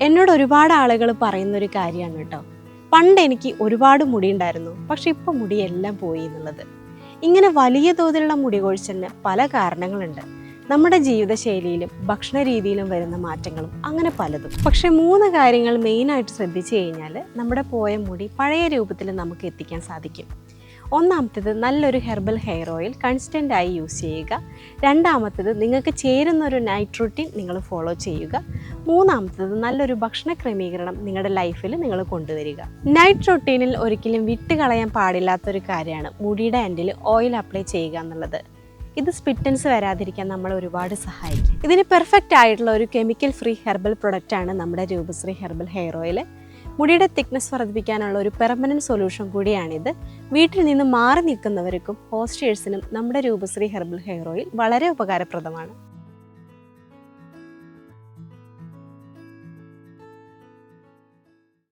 എന്നോട് ഒരുപാട് ആളുകൾ പറയുന്നൊരു കാര്യമാണ് കേട്ടോ. പണ്ട് എനിക്ക് ഒരുപാട് മുടി ഉണ്ടായിരുന്നു, പക്ഷെ ഇപ്പം മുടിയെല്ലാം പോയി എന്നുള്ളത്. ഇങ്ങനെ വലിയ തോതിലുള്ള മുടി കൊഴിച്ചലിന് പല കാരണങ്ങളുണ്ട്. നമ്മുടെ ജീവിതശൈലിയിലും ഭക്ഷണ രീതിയിലും വരുന്ന മാറ്റങ്ങളും അങ്ങനെ പലതും. പക്ഷെ 3 കാര്യങ്ങൾ മെയിനായിട്ട് ശ്രദ്ധിച്ചു കഴിഞ്ഞാൽ നമ്മുടെ പോയ മുടി പഴയ രൂപത്തിൽ നമുക്ക് എത്തിക്കാൻ സാധിക്കും. ഒന്നാമത്തേത്, നല്ലൊരു ഹെർബൽ ഹെയർ ഓയിൽ കൺസ്റ്റൻ്റ് ആയി യൂസ് ചെയ്യുക. രണ്ടാമത്തേത്, നിങ്ങൾക്ക് ചേരുന്ന ഒരു നൈറ്റ് റൂട്ടീൻ നിങ്ങൾ ഫോളോ ചെയ്യുക. മൂന്നാമത്തേത്, നല്ലൊരു ഭക്ഷണ ക്രമീകരണം നിങ്ങളുടെ ലൈഫിൽ നിങ്ങൾ കൊണ്ടുവരിക. നൈറ്റ് റൂട്ടീനിൽ ഒരിക്കലും വിട്ടുകളയാൻ പാടില്ലാത്തൊരു കാര്യമാണ് മുടിയുടെ എൻഡിൽ ഓയിൽ അപ്ലൈ ചെയ്യുക എന്നുള്ളത്. ഇത് സ്പിറ്റൻസ് വരാതിരിക്കാൻ നമ്മളെ ഒരുപാട് സഹായിക്കും. ഇതിന് പെർഫെക്റ്റ് ആയിട്ടുള്ള ഒരു കെമിക്കൽ ഫ്രീ ഹെർബൽ പ്രൊഡക്റ്റാണ് നമ്മുടെ രൂപശ്രീ ഹെർബൽ ഹെയർ ഓയിൽ. മുടിയുടെ തിക്നെസ് വർദ്ധിപ്പിക്കാനുള്ള ഒരു പെർമനൻറ്റ് സൊല്യൂഷൻ കൂടിയാണിത്. വീട്ടിൽ നിന്ന് മാറി നിൽക്കുന്നവർക്കും ഹോസ്റ്റേഴ്സിനും നമ്മുടെ രൂപശ്രീ ഹെർബൽ ഹെയർ ഓയിൽ വളരെ ഉപകാരപ്രദമാണ്.